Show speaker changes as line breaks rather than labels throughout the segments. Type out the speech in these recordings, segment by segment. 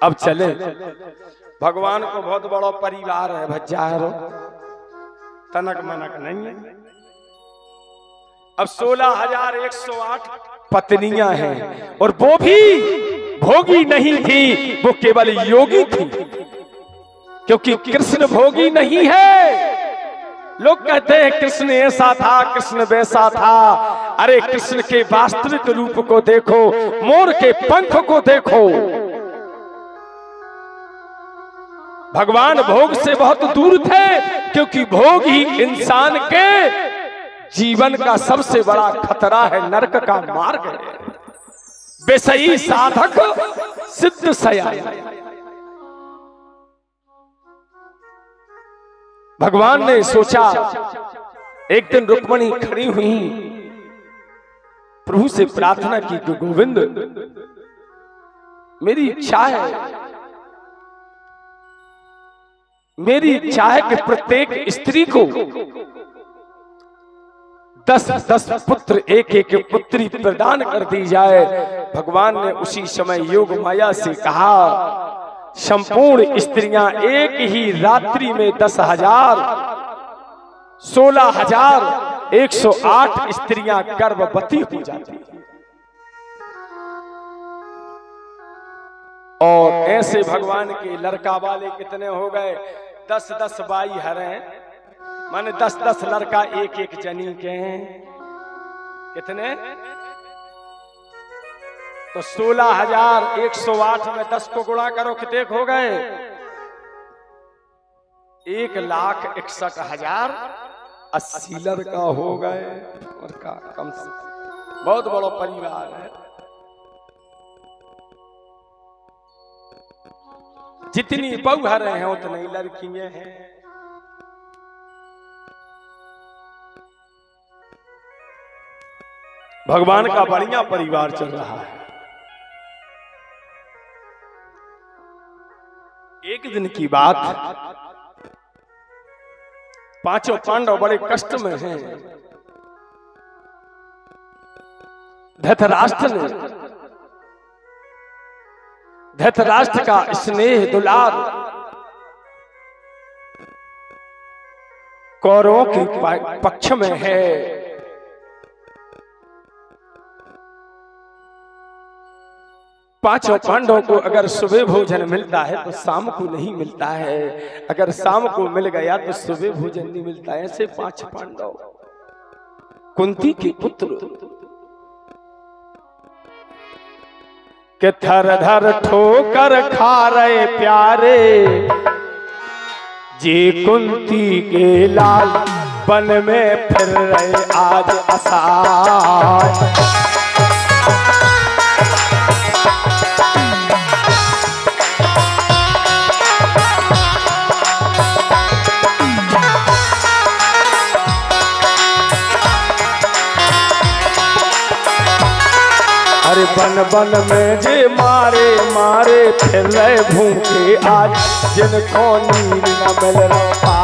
अब चले। भगवान को बहुत बड़ा परिवार है भज्जारो, तनक मनक नहीं है। अब 16,108 पत्नियां हैं और वो भी भोगी नहीं थी, वो केवल योगी थी, क्योंकि कृष्ण भोगी नहीं है। लोग कहते हैं कृष्ण ऐसा था, कृष्ण वैसा था। अरे कृष्ण के वास्तविक रूप को देखो, मोर के पंख को देखो। भगवान भोग से बहुत दूर थे, क्योंकि भोग ही इंसान के जीवन का सबसे बड़ा खतरा है, नरक का मार्ग है। बेसई साधक सिद्ध सयाय। भगवान ने सोचा, एक दिन रुक्मणी खड़ी हुई, प्रभु से प्रार्थना की कि गोविंद, मेरी इच्छा है कि प्रत्येक स्त्री को 10-10 पुत्र, एक पुत्री प्रदान कर दी जाए। भगवान ने उसी समय योग माया से कहा, संपूर्ण स्त्रियां एक ही रात्रि में 10,000, 16,108 स्त्रियां गर्भवती हो जाती। और ऐसे भगवान के लड़का वाले कितने हो गए? 10-10 बाई हरे, माने 10-10 लड़का एक जनी के हैं। कितने? तो 16,108 में 10 को गुणा करो, कितने हो गए? 1,61,080 लड़का हो गए। और का कम से बहुत बड़ा परिवार है। जितनी बहुहर हैं उतनी लड़कियां हैं। भगवान का बढ़िया परिवार चल रहा है। एक दिन की बात, पांचों पांडव बड़े कष्ट में हैं। धृतराष्ट्र का स्नेह दुलार कौरवों के पक्ष में है। पांचों पांडवों को अगर सुबह भोजन मिलता है तो शाम को नहीं मिलता है, अगर शाम को मिल गया तो सुबह भोजन नहीं मिलता है। ऐसे 5 पांडव कुंती के पुत्र के थर थर ठोकर खा रहे प्यारे, जी कुंती के लाल वन में फिर रहे आज असहाय। अरे बन बन में जे मारे मारे फिर रहे भूखे आज, जिनको नींद न मिल रहा।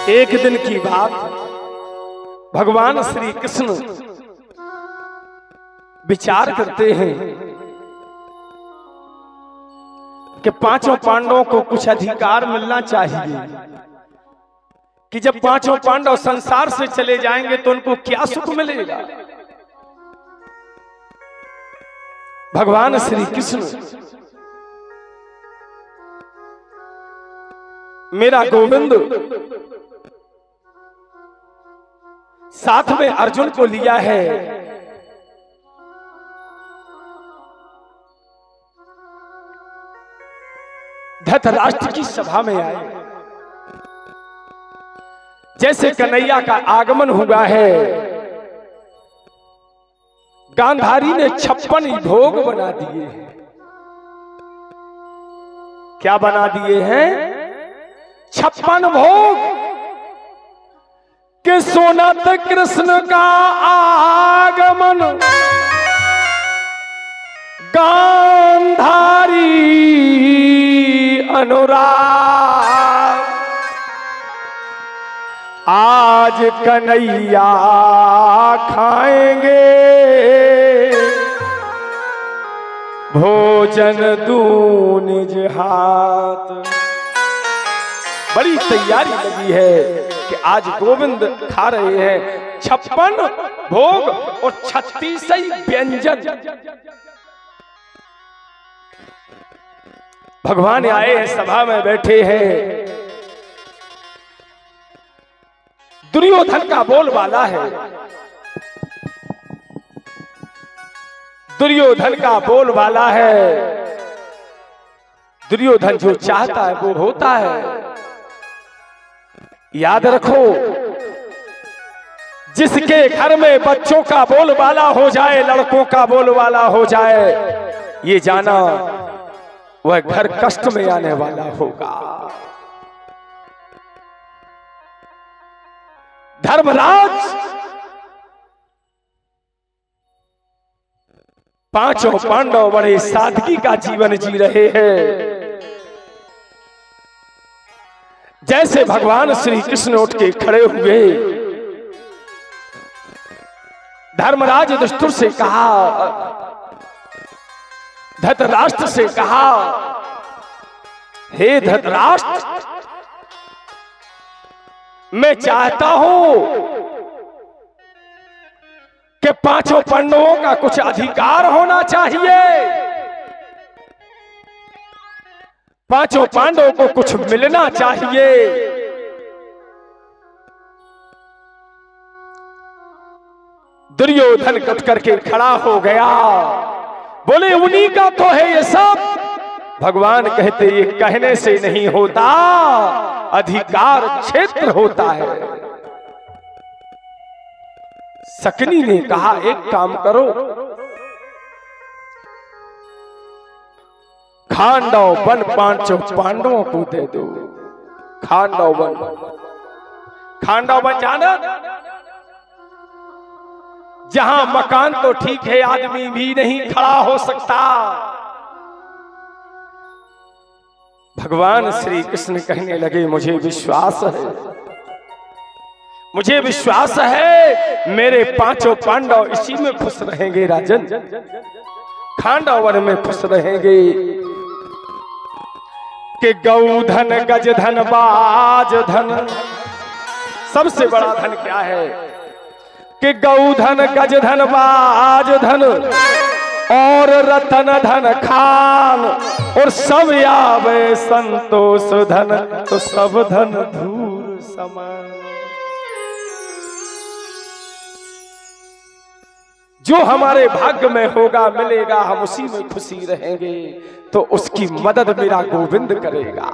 एक दिन की बात, भगवान श्री कृष्ण विचार करते हैं कि पांचों पांडवों को कुछ अधिकार मिलना चाहिए, कि जब पांचों पांडव संसार से चले जाएंगे तो उनको क्या सुख मिलेगा। भगवान श्री कृष्ण, मेरा गोविंद साथ में अर्जुन को लिया है, धृतराष्ट्र की सभा में आए। जैसे कन्हैया का आगमन हुआ है, गांधारी ने 56 भोग बना दिए हैं। क्या बना दिए हैं? 56 भोग के सोनत कृष्ण का आगमन, गांधारी अनुराग, आज कन्हैया खाएंगे भोजन दूं निज हाथ। बड़ी तैयारी लगी है कि आज गोविंद खा रहे हैं 56 भोग और 36 व्यंजन। भगवान आए हैं, सभा में बैठे हैं। दुर्योधन का बोलबाला है, दुर्योधन का बोलबाला है। दुर्योधन जो चाहता है वो होता है। याद रखो, जिसके घर में बच्चों का बोलबाला हो जाए, लड़कों का बोलबाला हो जाए, ये जाना वह घर कष्ट में आने वाला होगा। धर्मराज पांचों पांडव बड़े सादगी का जीवन जी रहे हैं। जैसे भगवान श्री कृष्ण उठ के खड़े हुए, धर्मराज युधिष्ठिर से कहा, धृतराष्ट्र से कहा, हे धृतराष्ट्र, मैं चाहता हूं कि पांचों पांडवों का कुछ अधिकार होना चाहिए, पांचों पांडवों को कुछ मिलना चाहिए। दुर्योधन कट करके खड़ा हो गया, बोले उन्हीं का तो है ये सब। भगवान कहते ये कहने से नहीं होता, अधिकार क्षेत्र होता है। सकनी ने कहा एक काम करो, खांडव वन पांचों पांडवों को दे दो। खांडव वन, खांडव वन जाना, जहां मकान तो ठीक है, आदमी भी नहीं खड़ा हो सकता। भगवान श्री कृष्ण कहने लगे मुझे विश्वास है, मुझे विश्वास है मेरे पांचों पांडव इसी में खुश रहेंगे राजन, खांडव वन में खुश रहेंगे। कि गौधन गज धन बाज धन, सबसे बड़ा धन क्या है? कि गौधन गज धन बाज धन और रतन धन खान, और सब आवे संतोष धन, तो सब धन धूर समान। जो हमारे भाग्य में होगा मिलेगा, हम उसी में खुशी रहेंगे। तो उसकी मदद मेरा गोविंद करेगा।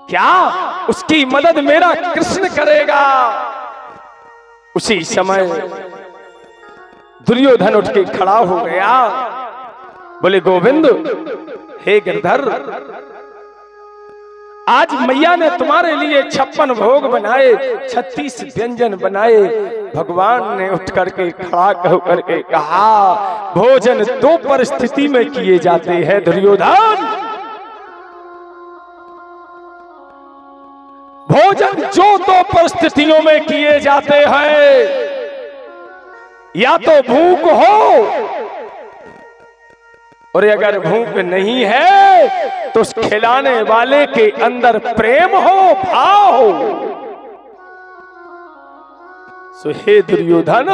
क्या? उसकी मदद मेरा कृष्ण करेगा। उसी समय दुर्योधन उठ के खड़ा हो गया, बोले गोविंद, हे गिरधर, आज मैया ने तुम्हारे लिए 56 भोग बनाए, 36 व्यंजन बनाए। भगवान ने उठ करके खड़ा होकर के कहा, भोजन दो परिस्थिति में किए जाते हैं दुर्योधन। भोजन जो दो परिस्थितियों में किए जाते हैं, या तो भूख हो, और अगर भूख नहीं है तो उस खिलाने वाले के अंदर प्रेम हो, भाव हो। सो हे दुर्योधन,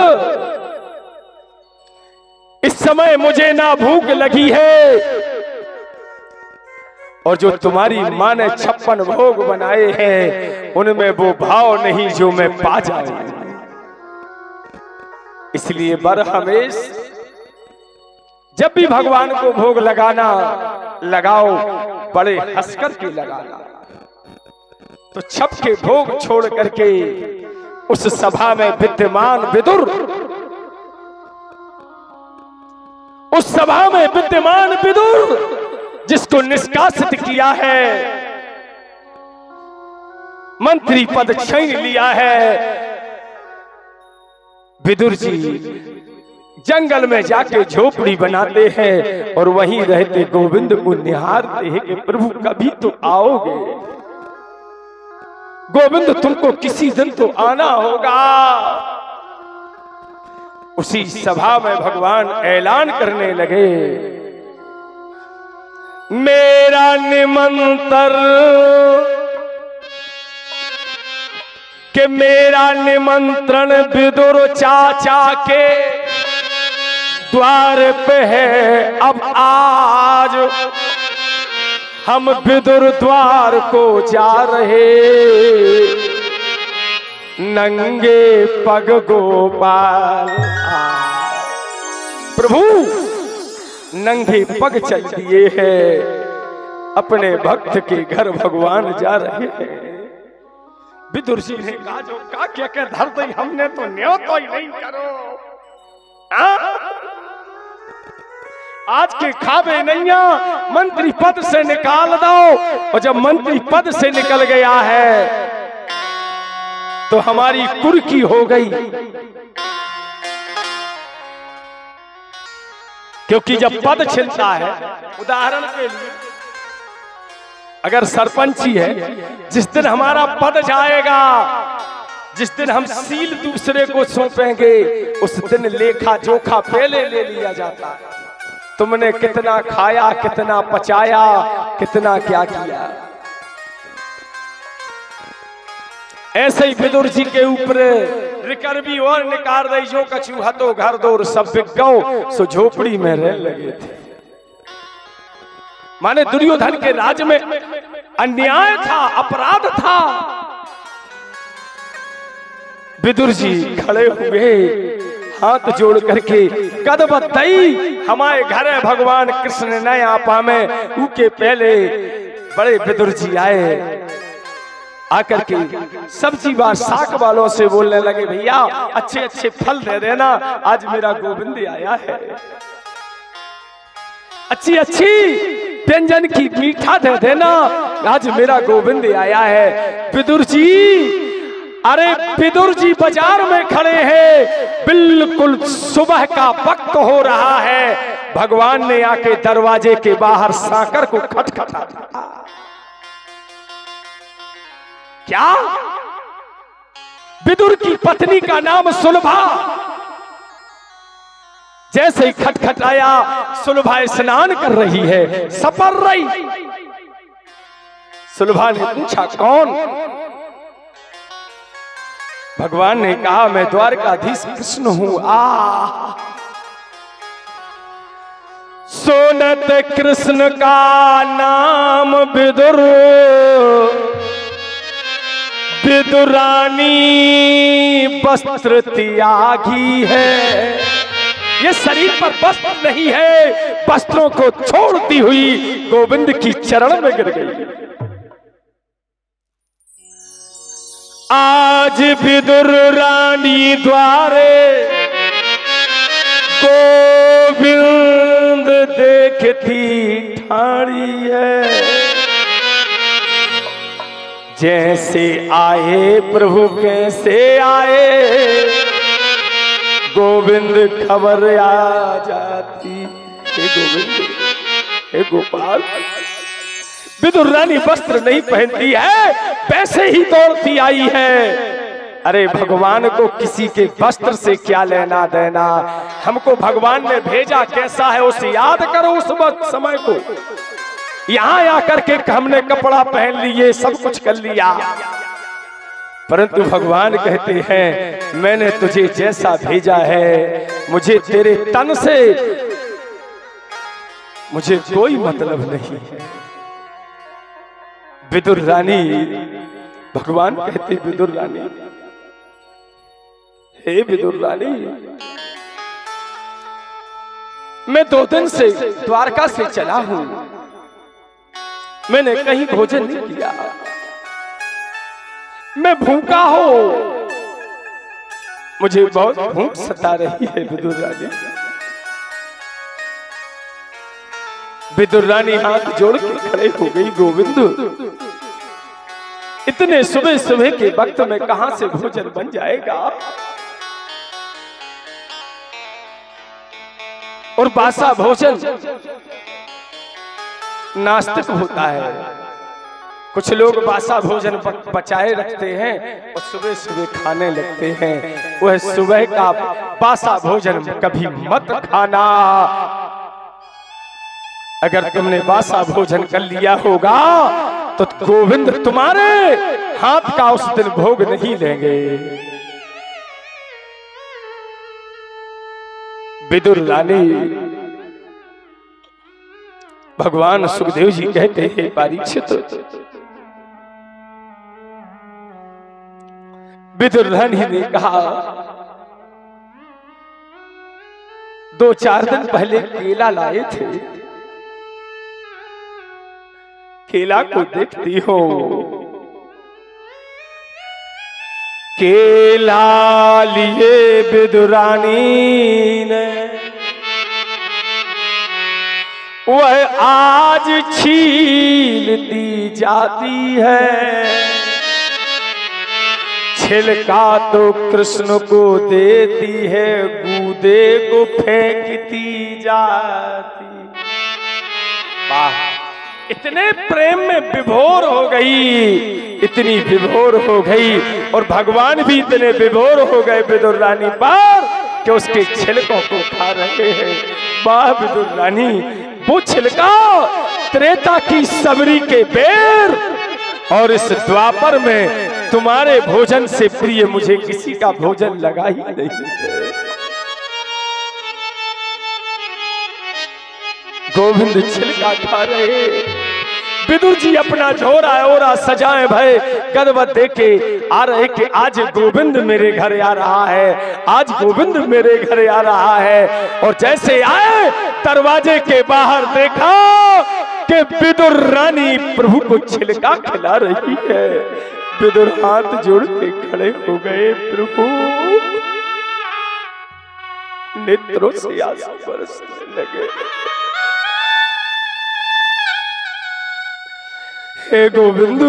इस समय मुझे ना भूख लगी है, और जो तुम्हारी मां ने 56 भोग बनाए हैं उनमें वो भाव नहीं जो मैं पा जाऊं। इसलिए बर हमेश जब भी भगवान को भोग लगाना, लगाओ बड़े हंस कर के लगाना। तो छप के भोग छोड़ करके उस सभा में विद्यमान विदुर, उस सभा में विद्यमान विदुर जिसको निष्कासित किया है, मंत्री पद छीन लिया है, विदुर जी जंगल में जाके झोपड़ी बनाते हैं और वहीं रहते गोविंद को निहारते हैं कि प्रभु कभी तो आओगे, गोविंद तुमको किसी दिन तो आना होगा। उसी सभा में भगवान ऐलान करने लगे, मेरा निमंत्रण कि मेरा निमंत्रण विदुर चाचा के द्वार पे है, अब आज हम विदुर द्वार को जा रहे, नंगे पग गोपाल। प्रभु नंगे पग चल दिए हैं, अपने भक्त के घर भगवान जा रहे हैं। विदुर जी ने कहा जो का क्या क्या धर दई, हमने तो न्योत तो ही नहीं करो, आज के खाबे नैया मंत्री पद से निकाल दो। और जब मंत्री पद से निकल गया है तो हमारी कुर्की हो गई, क्योंकि जब पद छिलता है, उदाहरण के लिए अगर सरपंची है, जिस दिन हमारा पद जाएगा, जिस दिन हम सील दूसरे को सौंपेंगे, उस दिन लेखा जोखा पहले ले लिया जाता है। तुमने कितना खाया, कितना पचाया, कितना क्या किया। ऐसे ही विदुर जी के ऊपर रिकर भी और निकाल रही जो कछु हतो घर दौर सब बिक सो झोपड़ी में रह लगे थे। माने दुर्योधन के राज में अन्याय था, अपराध था। विदुर जी खड़े हुए हाथ जोड़ करके कदबतई हमारे घर है भगवान कृष्ण न आ पावे, उनके पहले बड़े विदुर जी आए, आकर के सब्जी बार साग वालों से बोलने लगे, भैया अच्छे अच्छे फल दे देना, आज मेरा गोविंद आया है, अच्छी अच्छी व्यंजन की मीठा दे देना, आज मेरा गोविंद आया है। विदुर जी, अरे विदुर जी बाजार में खड़े हैं, बिल्कुल सुबह का वक्त हो रहा है, भगवान ने आके दरवाजे के बाहर साकर को खटखटा दिया। क्या? विदुर की पत्नी का नाम सुलभा। जैसे ही खटखटाया, सुलभा स्नान कर रही है, सपर रही। सुलभा ने पूछा कौन? भगवान ने कहा मैं द्वारकाधीश कृष्ण हूं। सोनत कृष्ण का नाम विदुर, विदुरानी वस्त्र त्यागी है। ये शरीर पर वस्त्र नहीं है, वस्त्रों को छोड़ती हुई गोविंद की चरण में गिर गई। आज विदुर रानी द्वारे गोविंद देखती ठाड़ी है, जैसे आए प्रभु कैसे आए, गोविंद खबर आ जाती। हे गोविंद, हे गोपाल। विदुर रानी वस्त्र नहीं पहनती है, वैसे ही दौड़ती आई है। अरे भगवान को किसी के वस्त्र से क्या लेना देना, हमको भगवान ने भेजा कैसा है उसे याद करो। उस वक्त समय को यहाँ आकर के हमने कपड़ा पहन लिए, सब कुछ कर लिया, परंतु भगवान कहते हैं मैंने तुझे जैसा भेजा है, मुझे तेरे तन से मुझे कोई मतलब नहीं है। विदुर रानी, भगवान कहते विदुर रानी, हे विदुर रानी, मैं 2 दिन से द्वारका से चला हूं, मैंने कहीं भोजन नहीं किया, मैं भूखा हूं, मुझे बहुत भूख सता रही है विदुर रानी। विदुर रानी हाथ जोड़ के खड़े हो गई, गोविंद इतने सुबह सुबह के वक्त में कहां से भोजन बन जाएगा? और बासा भोजन नास्तिक होता है। कुछ लोग बासा भोजन बचाए रखते हैं और सुबह सुबह खाने लगते हैं। वह सुबह का बासा भोजन कभी मत खाना। अगर तुमने बासा भोजन कर लिया होगा तो गोविंद तुम्हारे हाथ का उस दिन भोग नहीं लेंगे। विदुर रानी, भगवान सुखदेव जी कहते हैं परीक्षित, विदुर रानी ने कहा 2-4 दिन पहले केला लाए थे, केला को देखती हो, केला लिए विदुर रानी ने, वह आज छीलती जाती है, छिलका तो कृष्ण को देती है, गूदे को फेंकती जाती। वाह, इतने प्रेम में विभोर हो गई, इतनी विभोर हो गई, और भगवान भी इतने विभोर हो गए विदुर रानी पर कि उसके छिलकों को खा रहे हैं। वाह विदुर रानी, वो छिलका त्रेता की सबरी के बेर, और इस द्वापर में तुम्हारे भोजन से प्रिय मुझे किसी का भोजन लगा ही नहीं है। गोविंद छिलका खा रहे, विदुर जी अपना झोरा ओरा सजाए भय गदवत देके आ रहे कि आज गोविंद मेरे घर आ रहा है, आज गोविंद मेरे घर आ रहा है। और जैसे आए दरवाजे के बाहर देखा कि विदुर रानी प्रभु को छिलका खिला रही है। विदुर हाथ जोड़ के खड़े हो गए, प्रभु नेत्रों से आंसू बरसने लगे। हे गोविंद,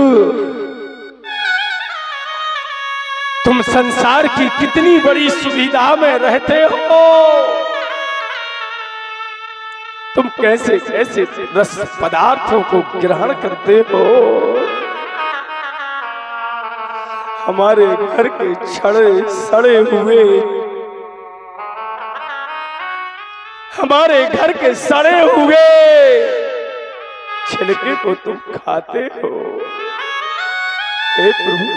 तुम संसार की कितनी बड़ी सुविधा में रहते हो, तुम कैसे कैसे रस पदार्थों को ग्रहण करते हो। हमारे घर के छड़े सड़े हुए, हमारे घर के सड़े हुए छिलके को तुम खाते हो। हे प्रभु,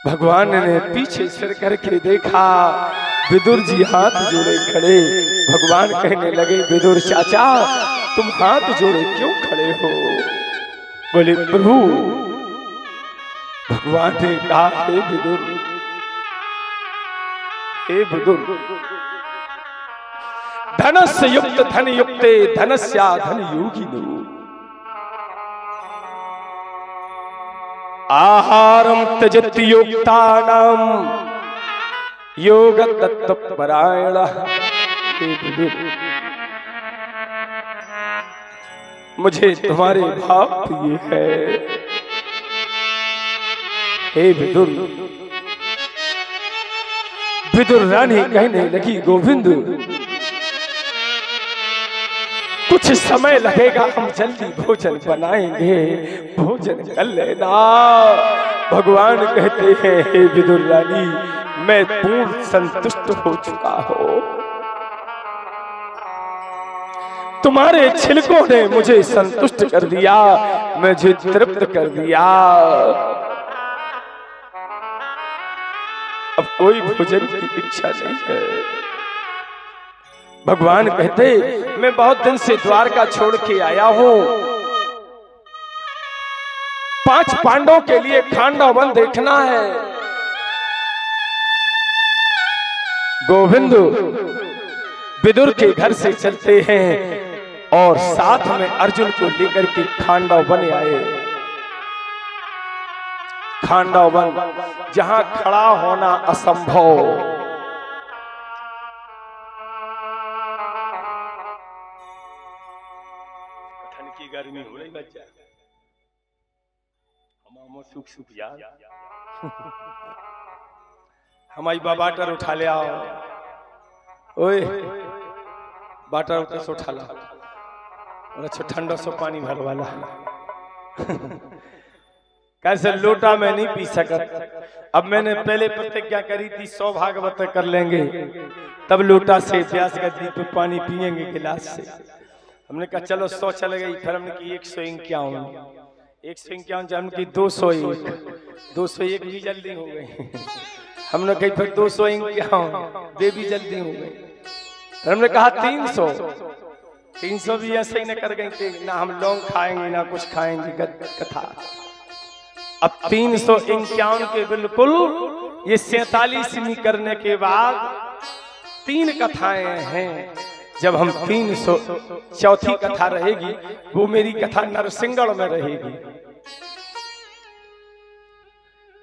भगवान ने पीछे सिर करके देखा, विदुर जी हाथ जोड़े खड़े। भगवान कहने लगे, विदुर चाचा तुम हाथ जोड़े क्यों खड़े हो? बोले प्रभु, भगवान ने कहा, हे विदुर, हे विदुर, धनस्य युक्त धन युक्ते धनस्या धन योगिनो, आहारम त्यजति योक्तानाम योग तत्परायण। मुझे तुम्हारे भाव प्रिय है। हे विदुर, विदुर रानी कहने लगी, गोविंद कुछ समय लगेगा, हम जल्दी भोजन बनाएंगे, भोजन कर लेना। भगवान कहते हैं, हे विदुर रानी, मैं पूर्ण संतुष्ट हो चुका हूं। तुम्हारे छिलकों ने मुझे संतुष्ट कर दिया, मुझे तृप्त कर दिया। अब कोई भोजन की इच्छा नहीं है। भगवान कहते, मैं बहुत दिन से द्वारका छोड़ के आया हूं, 5 पांडवों के लिए खांडव वन देखना है। गोविंद विदुर के घर से चलते हैं और साथ में अर्जुन को लेकर के खांडव वन आए। खांडव वन, जहां खड़ा होना असंभव। ठंड की गर्मी हो रही बच्चा, हम सुख सुख यार हमारी बाटर उठा ले आओ, ओए बाटर उठा ला, अच्छा ठंडा सो पानी भर वाला कैसे लोटा में नहीं पी सकत। अब मैंने पहले प्रतिज्ञा करी थी 100 भागवत कर लेंगे तब लोटा से प्यास गद्दी पे पानी पिएंगे गिलास से। हमने कहा चलो 100 चल गई, फिर हमने की 151, 151 जब हमने की 201, 201 भी जल्दी हो गई हमने कही फिर 251 वे भी जल्दी हो गई। फिर हमने कहा 300 भी ऐसे ही न कर गई थी, ना हम लौंग खाएंगे ना कुछ खाएंगे कथा। अब 351 के बिल्कुल ये 47वीं करने के बाद 3 कथाएं हैं। जब हम 304 कथा रहेगी वो मेरी कथा नरसिंगढ़ में रहेगी।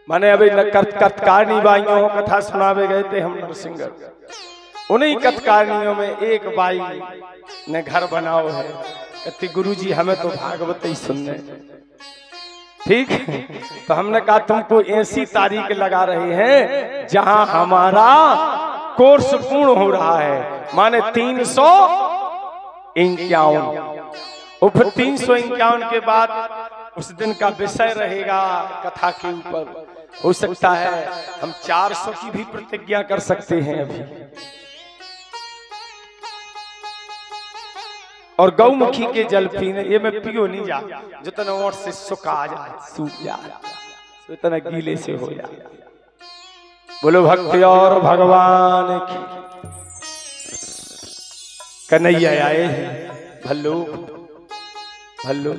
माने अभी कथकारनी बाइयों कथा सुनावे गए थे हम नरसिंगढ़, उन्हीं कथकारियों में एक बाई ने घर बनाओ है, कहती गुरुजी हमें तो भागवत ही सुनने। ठीक तो हमने कहा तुमको ऐसी तारीख लगा रहे हैं जहां हमारा कोर्स पूर्ण हो रहा है, माने 351 और फिर 351 के बाद उस दिन का विषय रहेगा कथा के ऊपर। हो सकता है हम 400 की भी प्रतिज्ञा कर सकते हैं अभी। और गौमुखी के जल पीने ये मैं पियो नहीं जा, जितना ओठ से सुखा जाए सूख जाए उतना गीले से हो जाए। बोलो भक्ति और भगवान की। कन्हैया आए हैं, भल्लो भल्लो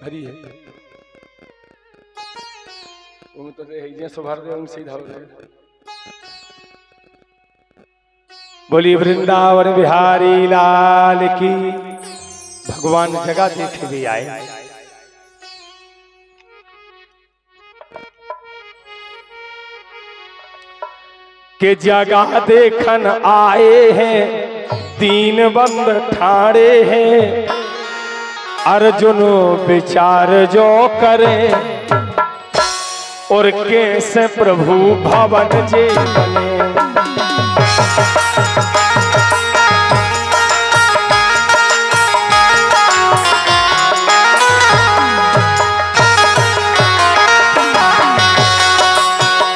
हरी है वो तो रहे सुभर दे उन सीधा हो रहे। बोली वृंदावन बिहारी लाल की। भगवान जगह देखे भी आए। के जगह देखन आए हैं, 3 बंद ठाड़े हैं, अर्जुन विचार जो करे और कैसे प्रभु भवन जे बने।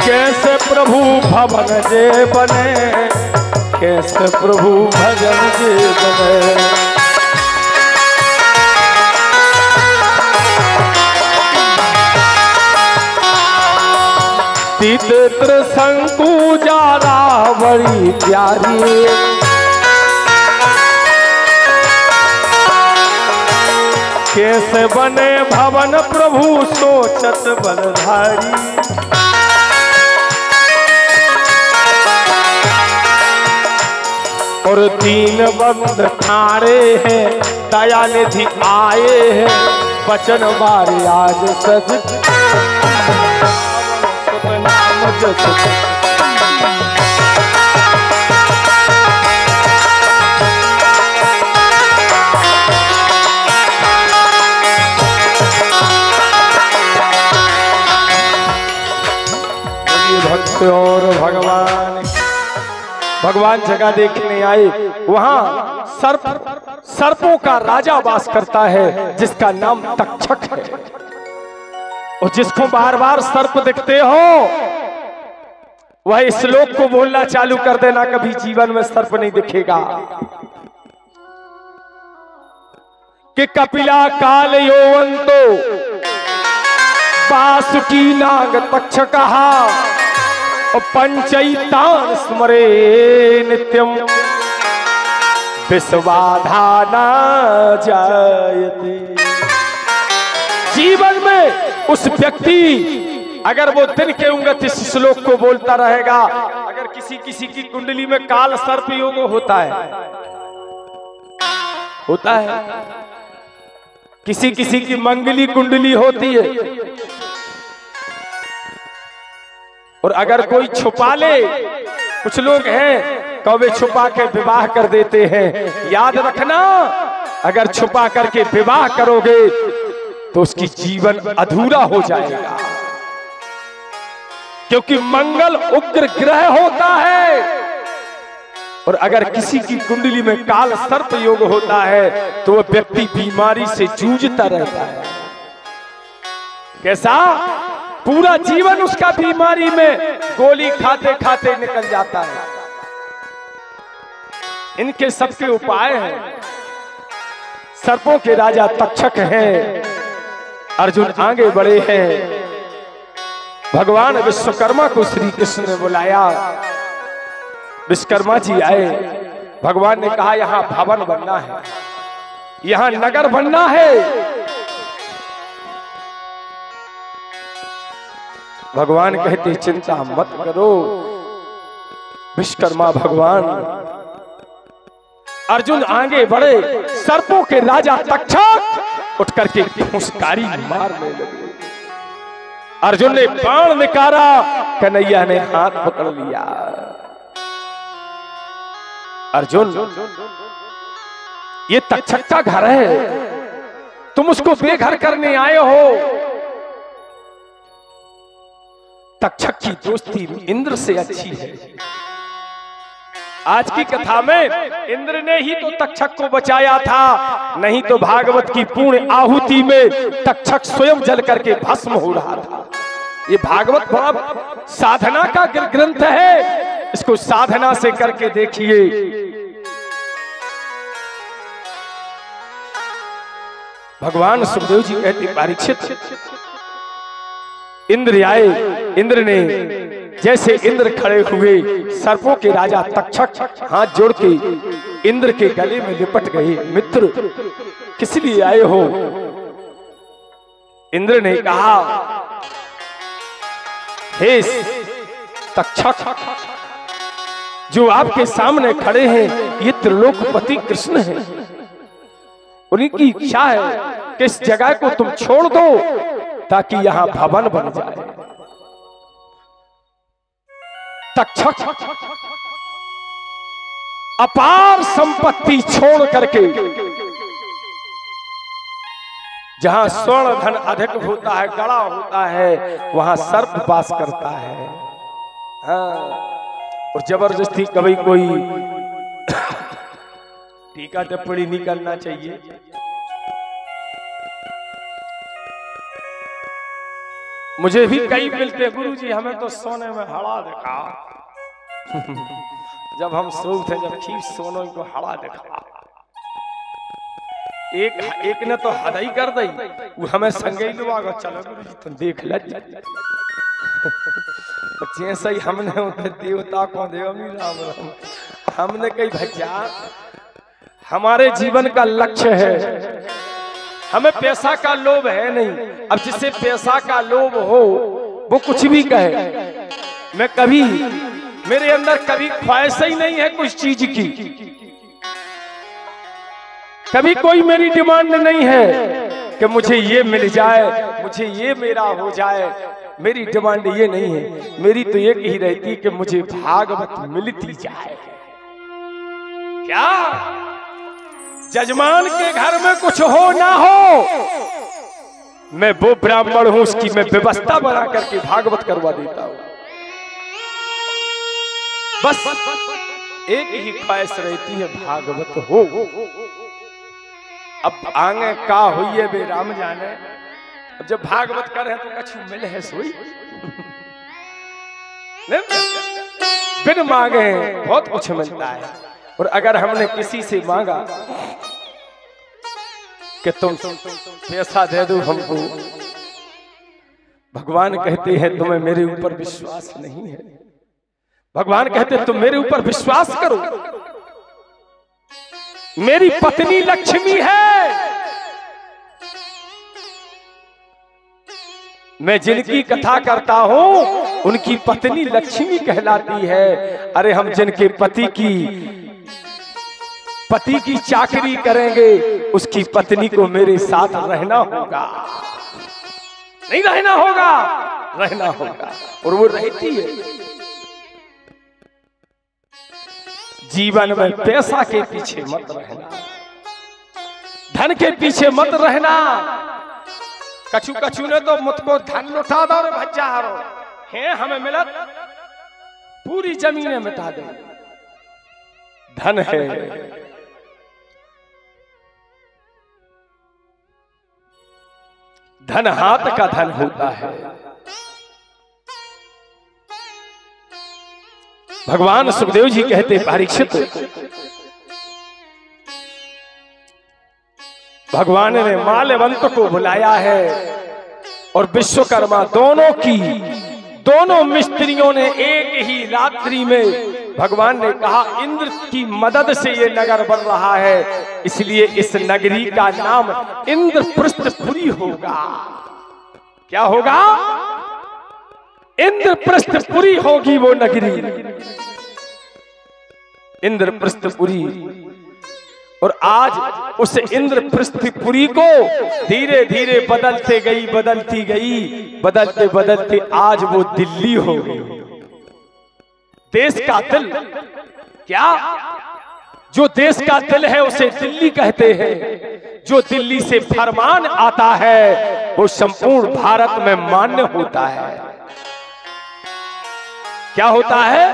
कैसे प्रभु भवन जे बने, कैसे प्रभु भजन जे बने। तीतर शंकु जारा बड़ी प्यारी, कैसे बने भवन प्रभु सोचत बलधारी। और 3 बंद ठाड़े हैं, दया निधि आए हैं, वचन बारे आज सज भक्त और भगवान जगह देखने आए। वहां सर्पों का राजा वास करता है जिसका नाम तक्षक है। और जिसको बार बार सर्प दिखते हो वह इस श्लोक को बोलना चालू कर देना, कभी जीवन में सर्प नहीं दिखेगा। कि कपिला काल यौवंतो बासुकी नाग तक्षकहा और पंचैतान स्मरे नित्यम विश्वाधा न जायते। जीवन में उस व्यक्ति अगर वो दिन के उंगत इस श्लोक को बोलता रहेगा, अगर किसी किसी की कुंडली में काल सर्प योग होता है, किसी किसी की मंगली कुंडली होती है, और अगर कोई छुपा ले, कुछ लोग हैं कौवे छुपा के विवाह कर देते हैं। याद रखना, अगर छुपा करके विवाह करोगे तो उसकी जीवन अधूरा हो जाएगा, क्योंकि मंगल उग्र ग्रह होता है। और अगर किसी की कुंडली में काल सर्प योग होता है तो वह व्यक्ति बीमारी से जूझता रहता है। कैसा? पूरा जीवन उसका बीमारी में गोली खाते खाते निकल जाता है। इनके सबके उपाय हैं। सर्पों के राजा तक्षक हैं। अर्जुन आगे बढ़े हैं। भगवान विश्वकर्मा को श्री कृष्ण ने बुलाया। विश्वकर्मा जी आए। भगवान ने कहा यहां भवन बनना है, यहां नगर बनना है। भगवान कहते चिंता मत करो। विश्वकर्मा भगवान। अर्जुन आगे बढ़े। सर्पों के राजा तक्षक उठ करके फुसकारी मारने लगे। अर्जुन ने बाण निकाला, कन्हैया ने हाथ पकड़ लिया। अर्जुन, ये तक्षक का घर है, तुम उसको बेघर करने आए हो। तक्षक की दोस्ती इंद्र से अच्छी है। आज की कथा में इंद्र ने ही तो तक्षक को बचाया था, नहीं तो भागवत की पूर्ण आहुति में तक्षक स्वयं जल करके भस्म हो रहा था। ये भागवत बड़ा साधना का ग्रंथ है, इसको साधना से करके देखिए। भगवान सुखदेव जी कहते परीक्षित, इंद्र आए। इंद्र ने जैसे इंद्र खड़े हुए, सर्पों के राजा तक्षक हाथ जोड़ के इंद्र के गले में लिपट गए। मित्र, किस लिए आए हो? इंद्र ने कहा, हे तक्षक, जो आपके सामने खड़े हैं ये त्रिलोकपति कृष्ण हैं। उनकी इच्छा है कि इस जगह को तुम छोड़ दो ताकि यहां भवन बन जाए। तक्षक अपार संपत्ति छोड़ करके, जहां स्वर्ण धन अधिक होता है, गड़ा होता है, वहां सर्प वास करता है। हाँ, और जबरदस्ती कभी कोई टीका टिप्पणी नहीं करना चाहिए। मुझे भी कई मिलते, गुरुजी हमें तो सोने में हड़ा दिखा। जब हम सोए थे, जब खींच सोने को हड़ा दिखा। एक ने तो हदाई कर दी, वो हमें संगे लुआ, चलो गुरुजी तुम देख ले। जैसे ही हमने उन्हें देवता को देव राम राम, हमने कही भैया हमारे जीवन का लक्ष्य है, हमें पैसा का लोभ है नहीं। अब जिसे पैसा का लोभ हो वो कुछ भी कहे, मैं कभी, मेरे अंदर कभी ख्वाहिश ही नहीं है कुछ चीज की, कभी कोई मेरी डिमांड नहीं है कि मुझे ये मिल जाए, मुझे ये मेरा हो जाए। मेरी डिमांड ये नहीं है, मेरी तो एक ही रहती कि मुझे भागवत मिलती जाए। क्या जजमान के घर में कुछ हो ना हो, मैं वो ब्राह्मण हूं, उसकी मैं व्यवस्था बना करके भागवत करवा देता हूं। बस एक ही ख्वाहिश रहती है, भागवत हो। अब आगे का हुई है बे राम जाने। अब जब भागवत कर रहे तो कछु मिले है सोई। बिन मांगे बहुत कुछ मिलता है। और अगर हमने किसी से मांगा कि तुम पैसा दे दो हमको, भगवान कहते हैं तुम्हें मेरे ऊपर विश्वास नहीं है। भगवान कहते हैं तुम मेरे ऊपर विश्वास करो, मेरी पत्नी लक्ष्मी है, मैं जिनकी कथा करता हूं उनकी पत्नी लक्ष्मी कहलाती है। अरे हम जिनके पति की चाकरी करेंगे, उसकी पत्नी को मेरे साथ रहना होगा, नहीं रहना होगा। रहना होगा, और वो रहती है। जीवन में पैसा के पीछे मत रहना, धन के पीछे मत रहना। कछु कछु ने तो मुझको धन लुटा दो रे भज्जा हारो है, हमें मिलत पूरी जमीनें मिटा दे। धन है, धन हाथ का धन होता है। भगवान सुखदेव जी कहते परीक्षित, भगवान ने माल्यवंत को बुलाया है और विश्वकर्मा दोनों मिस्त्रियों ने एक ही रात्रि में, भगवान ने कहा इंद्र की मदद से ये नगर बन रहा है, इसलिए इस नगरी का नाम इंद्रप्रस्थपुरी होगा। क्या होगा? इंद्रप्रस्थपुरी होगी वो नगरी, इंद्रप्रस्थपुरी। और आज उस इंद्रप्रस्थपुरी को धीरे धीरे बदलते बदलते आज वो दिल्ली हो गई। देश का दिल, क्या जो देश का दिल है उसे दिल्ली कहते हैं। जो दिल्ली से फरमान आता है वो संपूर्ण भारत में मान्य होता है। क्या होता है?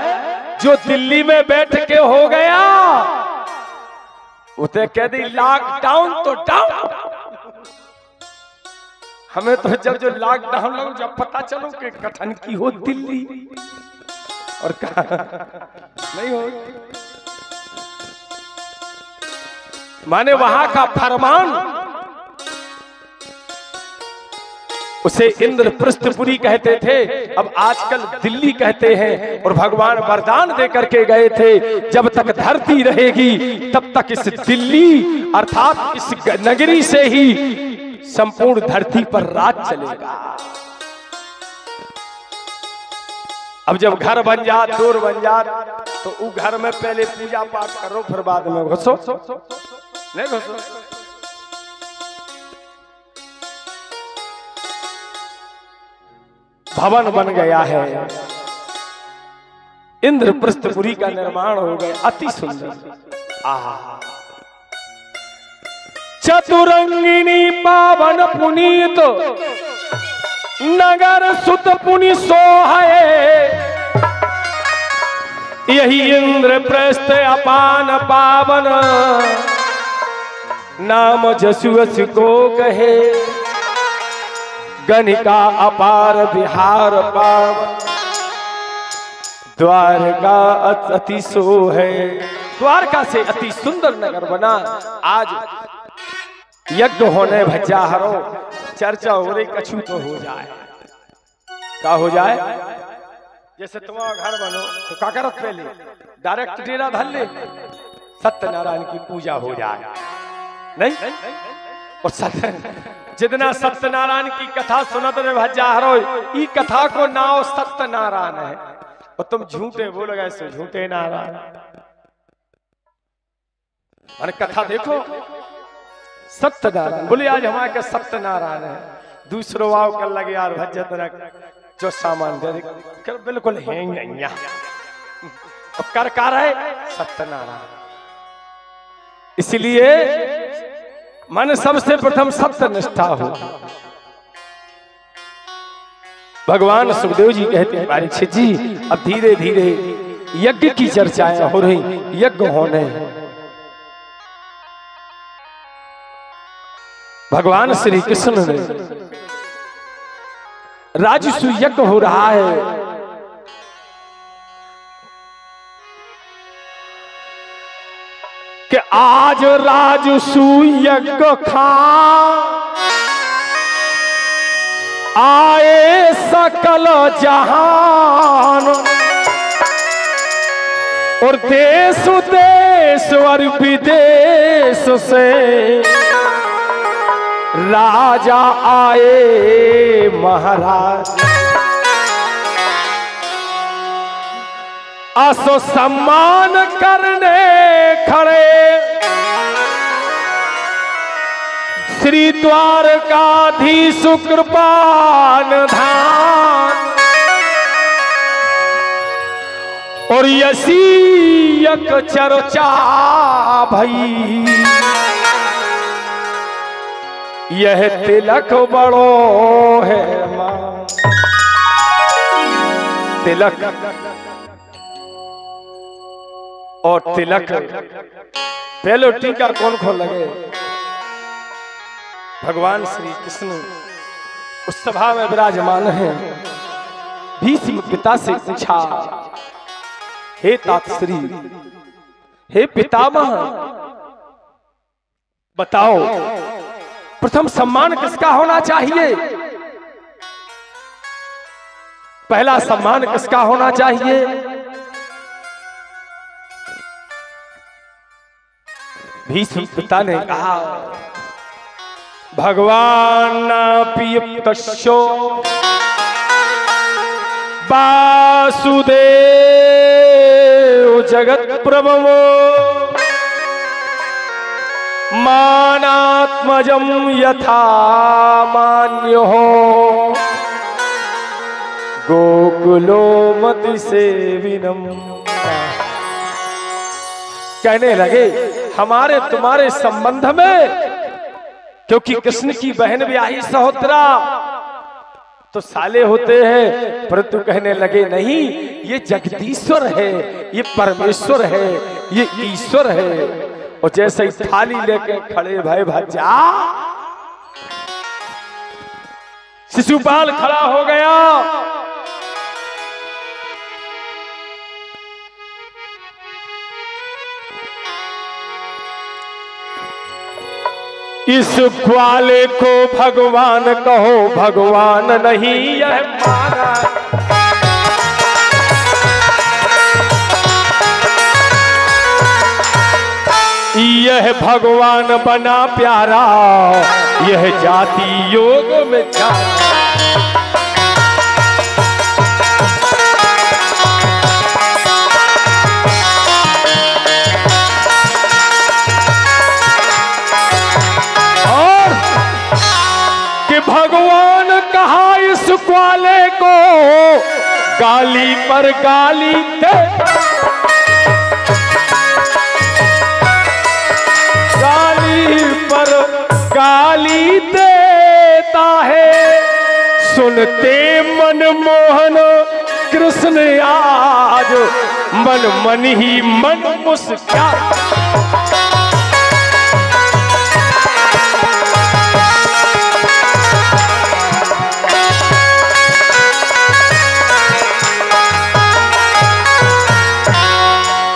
जो दिल्ली में बैठ के हो गया उसे कह दी लॉकडाउन तो डाउन। हमें तो जब जो लॉकडाउन लगो, जब पता चलो कि कठन की हो दिल्ली और कहा नहीं हो, माने वहां का फरमान, उसे इंद्रप्रस्थपुरी कहते थे, अब आजकल दिल्ली कहते हैं। और भगवान वरदान दे करके गए थे, जब तक धरती रहेगी तब तक इस दिल्ली अर्थात इस नगरी से ही संपूर्ण धरती पर राज चलेगा। अब जब घर बन जात, दूर बन जात, तो वो घर में पहले पूजा पाठ करो, फिर बाद में घुसो, नहीं घुसो। भवन बन गया है, इंद्रप्रस्थपुरी का निर्माण हो गया, अति सुंदर। आहा, चतुरंगिनी पावन पुनीत नगर सुत पुनि सोहाए, यही इंद्रप्रस्थ अपान पावन नाम जसुअस को कहे। गणिका अपार बिहार पावन द्वारका अति सो है। द्वारका से अति सुंदर नगर बना। आज यज्ञ होने भज्जा हरो, चर्चा हो रही, कछु तो हो जाए। क्या हो जाए? जैसे तुम्हारा घर बनो तो क्या करो, पहले डायरेक्ट डेरा धर ले, सत्यनारायण की पूजा हो जाए। नहीं, और जितना सत्यनारायण की कथा सुनत रे भज्जा हरो, ई कथा को नाम सत्यनारायण है, और तुम झूठे बोल गए सो झूठे नारायण। मैंने कथा देखो, सत्यनारायण बोले आज हमारे का सत्यनारायण है, दूसरो वाव कर लगे यार भज्जत रख जो सामान दे कर, बिल्कुल है नहीं कर है सत्यनारायण। इसलिए मन सबसे प्रथम सत्य निष्ठा हो। भगवान सुखदेव जी कहते हैं परीक्षित जी, अब धीरे धीरे यज्ञ की चर्चाएं हो रही, यज्ञ होने। भगवान श्री कृष्ण ने राजसू यज्ञ हो रहा है, कि आज राजसू यज्ञ खा आए सकल जहान, और देश देश और विदेश से राजा आए महाराज। असो सम्मान करने खड़े श्री द्वारकाधीश कृपान धान और यसीयक चर्चा भई यह तिलक बड़ो है मां। तिलक और तिलक पहले टीका कौन खोल लगे? भगवान श्री कृष्ण उस सभा में विराजमान है। भीष्म पिता से पूछा, हे तातश्री, हे पितामह, बताओ प्रथम सम्मान किसका होना चाहिए? पहला सम्मान किसका होना चाहिए? भीष्म पिता ने कहा, भगवान पियप्तस्यो वासुदेव जगत प्रभवो मानात्मजम यथा मान्यो गोकुलो मति सेविनम। कहने लगे हमारे तुम्हारे संबंध में, क्योंकि कृष्ण की बहन ब्याही सहोदरा तो साले होते हैं, परंतु कहने लगे नहीं, ये जगदीश्वर है, ये परमेश्वर है, ये ईश्वर है। और जैसे ही थाली लेके खड़े भय भज्जा, शिशुपाल खड़ा हो गया। इस ग्वाले को भगवान कहो, भगवान नहीं यह माना। यह भगवान बना प्यारा, यह जाति योग में जाना। भगवान कहा इस ग्वाले को गाली पर गाली दे, गाली पर गाली देता है। सुनते मनमोहन कृष्ण आज मन मन ही मन मुस्का।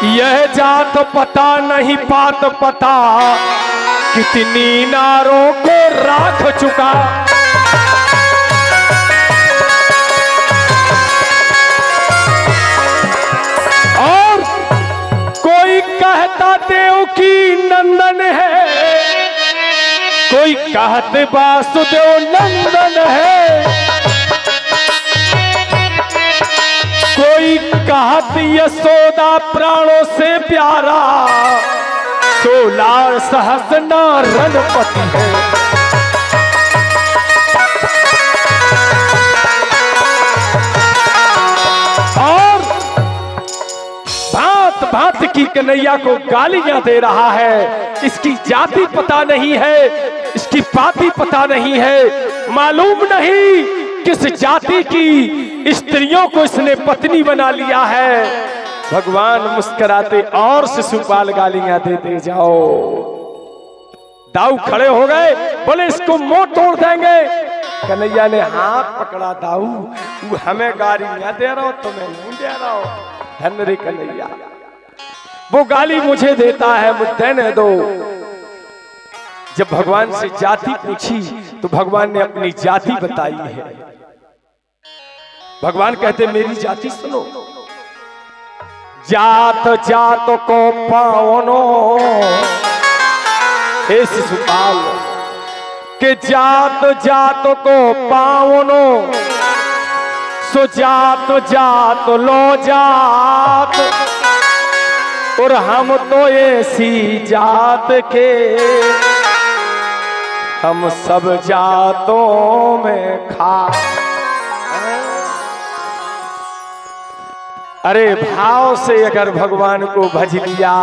यह जात पता नहीं पात पता, कितनी नारों को राख चुका। और कोई कहता देव की नंदन है, कोई कहते वासुदेव नंदन है, कोई कहत यशोदा प्राणों से प्यारा, 16 सहस्र रणपति है। और भांत भांत की कन्हैया को गालियां दे रहा है। इसकी जाति पता नहीं है, इसकी पाति पता नहीं है, मालूम नहीं किस जाति की स्त्रियों को इसने पत्नी बना लिया है। भगवान मुस्कुराते और शिशुपाल गालियां देते जाओ। दाऊ खड़े हो गए, बोले इसको मुंह तोड़ देंगे। कन्हैया ने हाथ पकड़ा, दाऊ तू हमें गालियां दे रहा हो, तुम्हें नहीं दे रहा हो। धन रे कन्हैया, वो गाली मुझे देता है, मुझे देने दो। जब भगवान से जाति पूछी तो भगवान ने अपनी जाति बताई है। भगवान कहते मेरी जाति सुनो। जात जात को पावनो, हे शिशुपाल के जात जात को पावनो, सो जात जात लो जात, और हम तो ऐसी जात के हम सब जातों में खास। अरे भाव से अगर भगवान को भज लिया,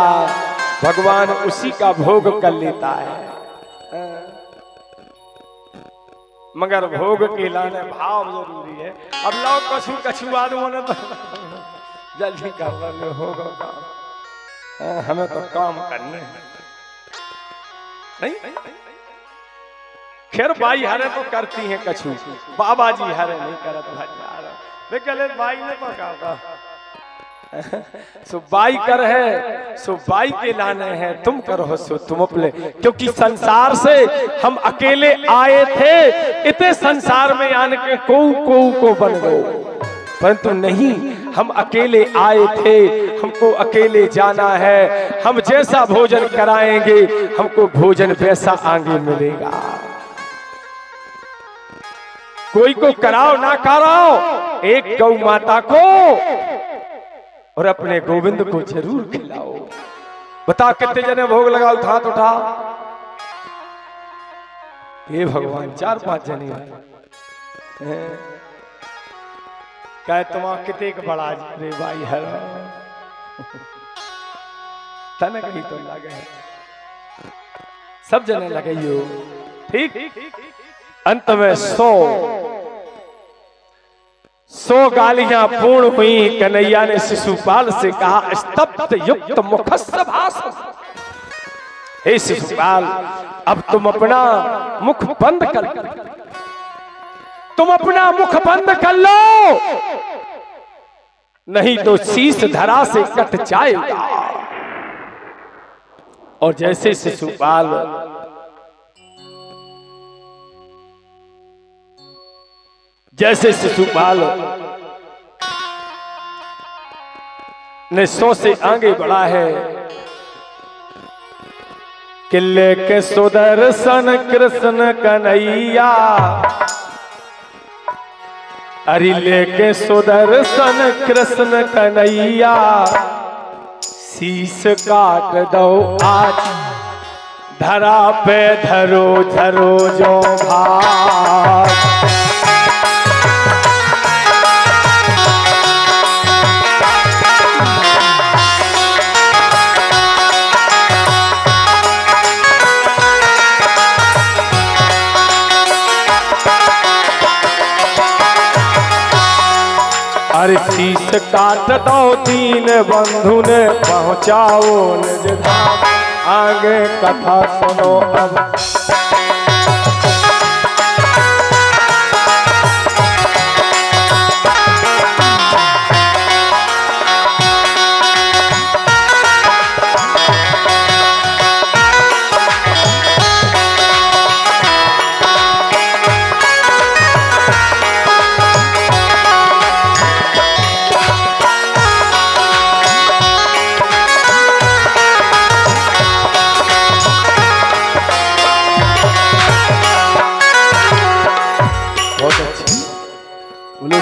भगवान उसी का भोग कर लेता है। मगर भोग के लाने भाव जरूरी है। अब लो कछु कछु आदमी ने तो जल्दी कर रहे होगा काम, हमें तो काम करने हैं। नहीं खैर बाई हरे तो करती हैं कछु, बाबा जी हरे नहीं करत भज गले बाई ने तो कहा सो बाई कर है, सो बाई के लाने हैं, तुम करो सो तुम अपने। क्योंकि संसार से हम अकेले आए थे, इतने संसार में आने के को बन गए, परंतु नहीं, हम अकेले आए थे, हमको अकेले जाना है। हम जैसा भोजन कराएंगे हमको भोजन वैसा आगे मिलेगा। कोई को कराओ ना कराओ, एक गौ माता को और अपने गोविंद को जरूर खिलाओ। बता कितने जने भोग लगाओ, हाथ उठा। ये भगवान 4-5 जने कहे तुम कितने बड़ा रे भाई है तन कहीं तो लगे, सब जने लगे यो ठीक। अंत में 100 गालियां पूर्ण हुई। कन्हैया ने शिशुपाल से कहा स्तब्ध युक्त मुखस्य भाषम। हे शिशुपाल, अब तुम अपना मुख बंद कर, तुम अपना मुख बंद कर लो, नहीं तो शीश धरा से कट जाएगा। और जैसे शिशुपाल ने 100 से आगे बढ़ा है कि लेके सुदर्शन कृष्ण कन्हैया, अरे लेके सुदर्शन कृष्ण कन्हैया, शीश काट दो आज धरा पे धरो धरो जो भाग। अरे शीश काट दो दीन बंधु ने, पहुंचाओ निज धाम, आगे कथा सुनो अब।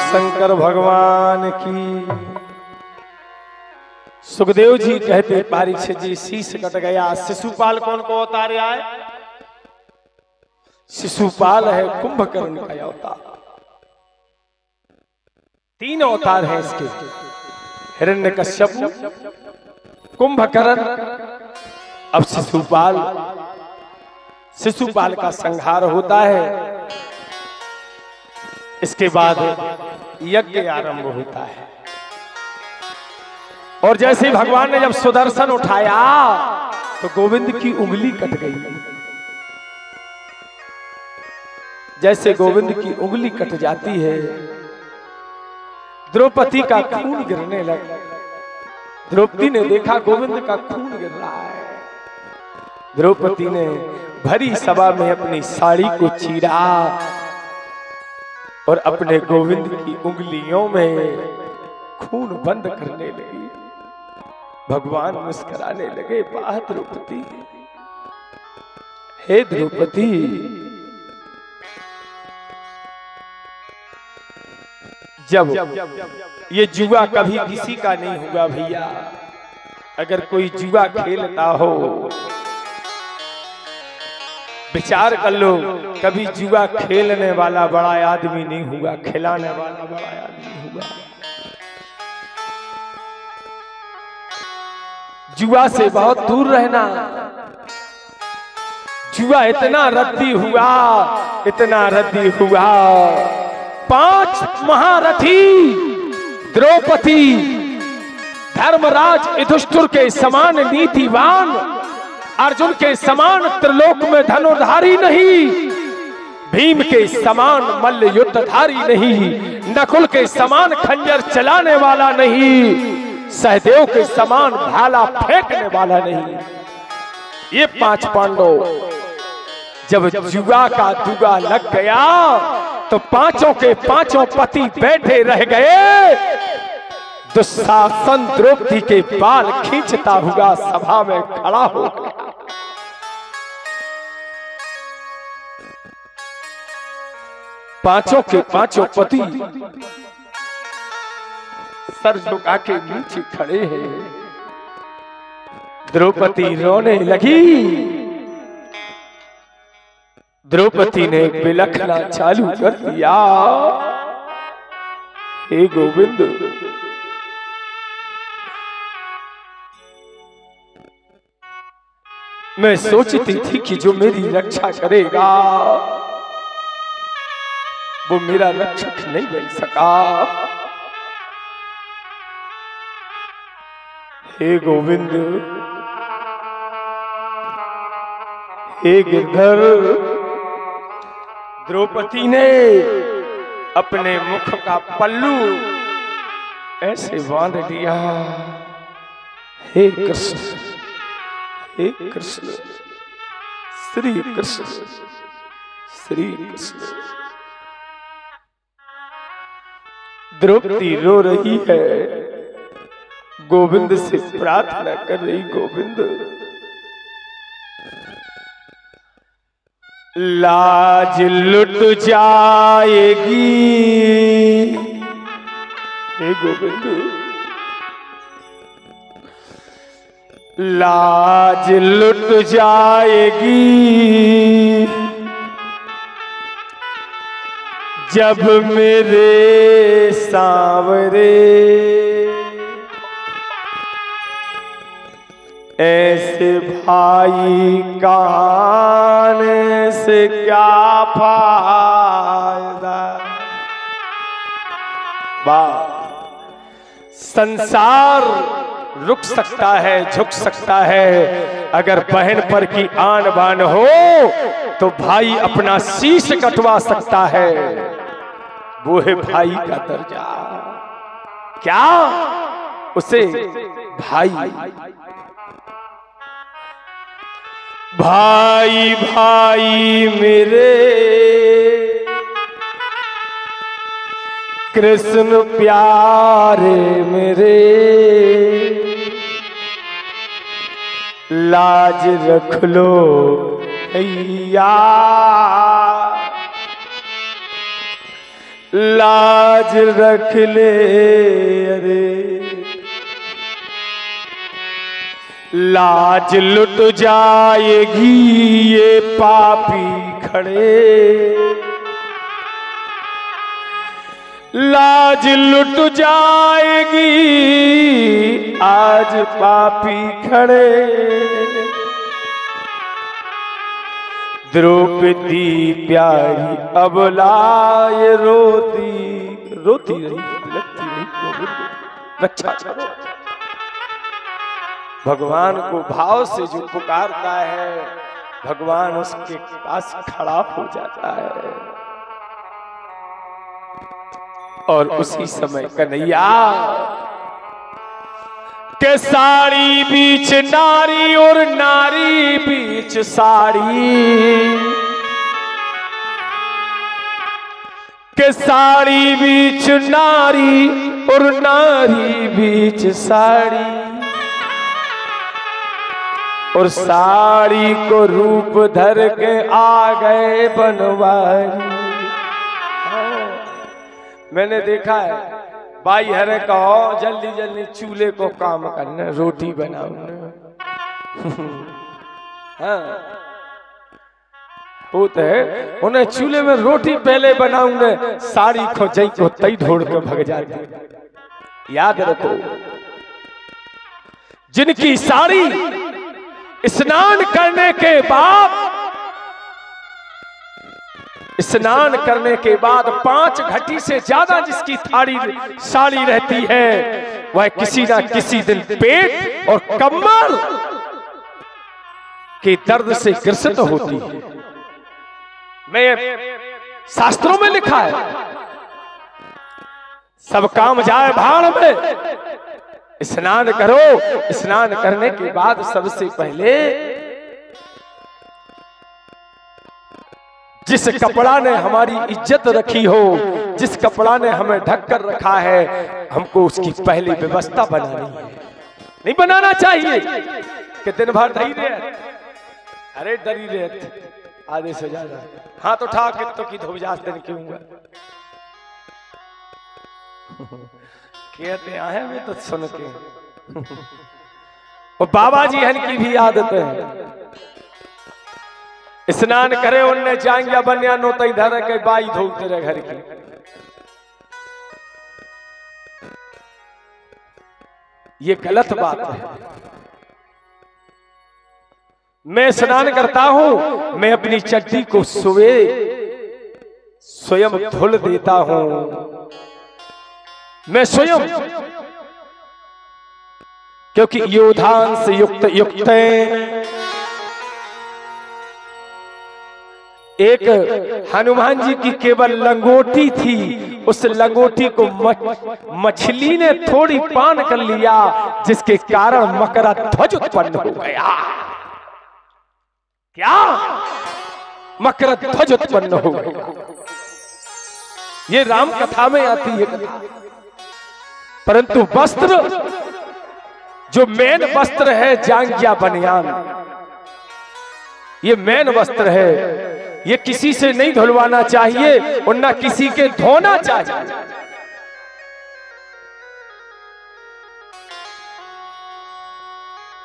शंकर भगवान की। सुखदेव जी कहते परीक्षित जी शीश कट गया। शिशुपाल कौन को अवतार आए? शिशुपाल है कुंभकर्ण का अवतार। 3 अवतार है इसके, हिरण्यकश्यप, कुंभकर्ण, अब शिशुपाल। शिशुपाल का संहार होता है, इसके बाद यज्ञ आरंभ होता है। और जैसे भगवान ने जब सुदर्शन उठाया तो गोविंद की उंगली कट गई। जैसे गोविंद की उंगली कट जाती है, द्रौपदी का खून गिरने लगा। द्रौपदी ने देखा गोविंद का खून गिर रहा है। द्रौपदी ने भरी सभा में अपनी साड़ी को चीरा और अपने गोविंद की उंगलियों में खून बंद करने लगी। भगवान मुस्कुराने लगे, वाह द्रौपदी, हे द्रौपदी, जब ये जुआ कभी किसी का नहीं हुआ भैया। अगर कोई जुआ खेलता हो विचार कर लो, कभी जुआ खेलने वाला बड़ा आदमी नहीं हुआ, खिलाने वाला बड़ा आदमी हुआ। जुआ से बहुत दूर रहना। जुआ इतना रद्दी हुआ, इतना रद्दी हुआ। 5 महारथी द्रौपदी, धर्मराज युधिष्ठिर के समान नीतिवान, अर्जुन के समान त्रिलोक में धनुर्धारी नहीं, भीम के समान मल्ल युद्धधारी नहीं, नकुल के समान खंजर चलाने वाला नहीं, सहदेव के समान भाला फेंकने वाला नहीं। ये 5 पांडव जब जुआ का दुगा लग गया तो 5 के 5 पति बैठे रह गए। दुशासन द्रौपदी के बाल खींचता हुआ सभा में खड़ा हो गया। पांचों के 5 पति सर झुका के नीचे खड़े हैं। द्रौपदी रोने लगी। द्रौपदी ने बिलखना चालू कर दिया, हे गोविंद, मैं सोचती थी कि जो मेरी रक्षा करेगा वो मेरा रक्षक नहीं बन सका। हे गोविंद, हे गिरधर। द्रौपदी ने अपने मुख का पल्लू ऐसे बांध दिया। हे कृष्ण, हे कृष्ण, श्री कृष्ण, श्री कृष्ण। द्रौपदी रो रही है, गोविंद से प्रार्थना कर रही, गोविंद लाज लुट जाएगी, हे गोविंद लाज लुट जाएगी, जब मेरे सांवरे ऐसे भाई कहाने से क्या फायदा। वाह, संसार रुक सकता है, झुक सकता है, अगर बहन पर की आन बान हो तो भाई अपना शीश कटवा सकता है। वो है भाई का दर्जा। क्या उसे भाई भाई भाई मेरे कृष्ण प्यारे मेरे, लाज रख लो भैया, लाज रख ले। अरे लाज लुट जाएगी ये पापी खड़े, लाज लुट जाएगी आज पापी खड़े। द्रौपदी प्यारी अबला ये रोती रोती रही, लगती रही, रक्षा करो। भगवान को भाव से जो पुकारता है, भगवान उसके पास खड़ा हो जाता है। और उसी समय कन्हैया के साड़ी बीच नारी और नारी बीच साड़ी, के साड़ी बीच नारी और नारी बीच साड़ी, और साड़ी को रूप धर के आ गए बनवारी। मैंने देखा है भाई हरे कहो जल्दी जल्दी चूल्हे को काम करना, रोटी बनाओ। हाँ, होते है उन्हें चूल्हे में रोटी पहले बनाऊंगे, साड़ी खोजई को तई ढोड़ के भग जाती। याद रखो, जिनकी साड़ी स्नान करने के बाद 5 घटी से ज्यादा जिसकी साड़ी रहती है, वह किसी ना किसी दिन पेट और कमर के दर्द से ग्रसित होती है। शास्त्रों में लिखा है, सब काम जाए भाड़ में, स्नान करो। स्नान करने के बाद सबसे पहले जिस कपड़ा ने हमारी इज्जत रखी हो, जिस कपड़ा ने हमें ढक कर रखा है, हमको उसकी पहली व्यवस्था बनानी है। नहीं बनाना चाहिए कि दिन भर डरी रहे, अरे डरी रहे आधे से ज्यादा हाथ उठा के तो की धोबजास दिन क्यों कहते आए में तो सुन के और बाबा जी हन की भी आदत है, स्नान करे उनने जाएंगे बनिया नोता इधर के बाई धो तेरे घर की। ये गलत बात है। मैं स्नान करता हूं, मैं अपनी चड्डी को स्वयं धुल देता हूं, मैं स्वयं, क्योंकि योधांश युक्त एक हनुमान जी की केवल लंगोटी थी, उस लंगोटी को मछली ने थोड़ी पान कर लिया, जिसके कारण मकरा ध्वज उत्पन्न हो गया। क्या? मकर ध्वज उत्पन्न हो गया। ये राम कथा में आती है कथा। परंतु वस्त्र, जो मेन वस्त्र है जांघिया बनियान, ये मेन वस्त्र है, ये किसी से नहीं धुलवाना चाहिए और ना किसी के धोना चाहिए।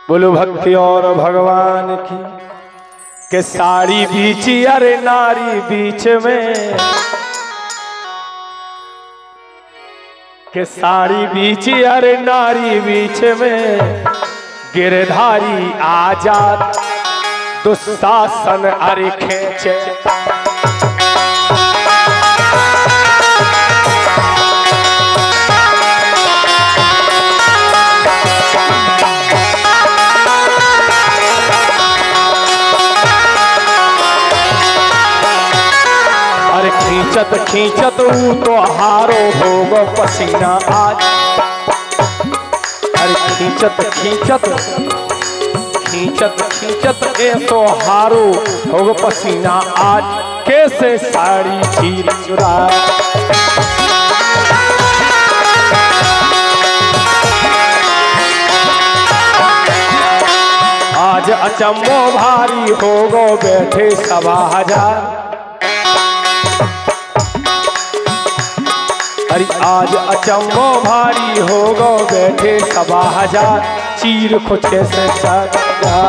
बोलो भक्ति और भगवान की। के साड़ी बीच अरे नारी बीच में, के साड़ी बीच अरे नारी बीच में, गिरधारी आजाद दुशासन अरे खेचे। खींचत खींचत तो हारो होगो पसीना आज। अरे खींचत खींचत खींचत खींचत ऐसो हारो होगो पसीना आज, कैसे साड़ी चीर चुरा। आज अचंबो भारी होगो बैठे 1,000। अरे आज अचंबो भारी होगो बैठे 1,000, चीर खुचे से चक्का।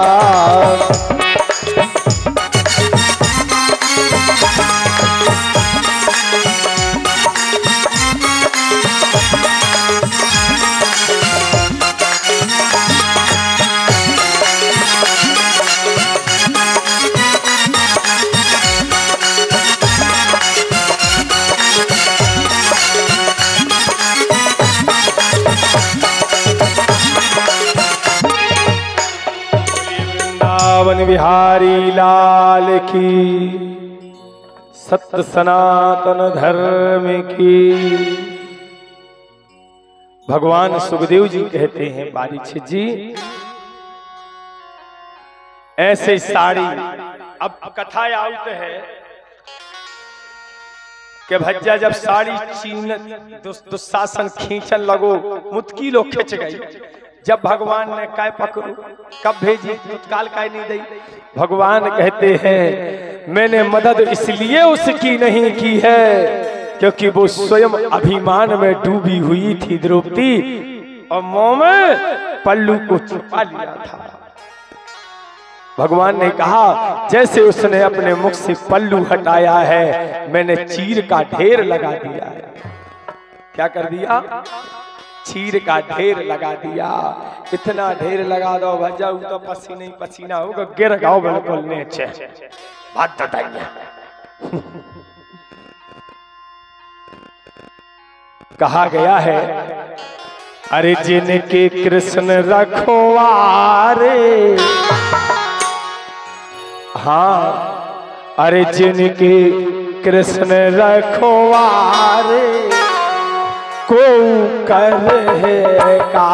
बिहारी लाल की, सत्य सनातन धर्म की। भगवान सुखदेव जी कहते हैं, बारीक्षित जी ऐसे साड़ी, अब कथा आउट है कि भज्जा जब साड़ी चीन दुशासन खींचन लगो, मुतकी लोग खिंच गई। जब भगवान ने काय पकड़ू कब भेजी, तत्काल काय नहीं दी। भगवान कहते हैं मैंने मदद इसलिए उसकी नहीं की है क्योंकि वो स्वयं अभिमान में डूबी हुई थी द्रौपदी, और मुंह में पल्लू को छुपा लिया था। भगवान ने कहा जैसे उसने अपने मुख से पल्लू हटाया है मैंने चीर का ढेर लगा दिया है। क्या कर दिया? चीर का ढेर लगा दिया। इतना ढेर लगा दो भजा तो पसीना ही पसीना होगा, गिर गाओ बिल्कुल नीचे। बात बताइए। कहा गया है अरे जिनके कृष्ण रखवारे, हाँ अरे जिनके कृष्ण रखवारे को कर है का,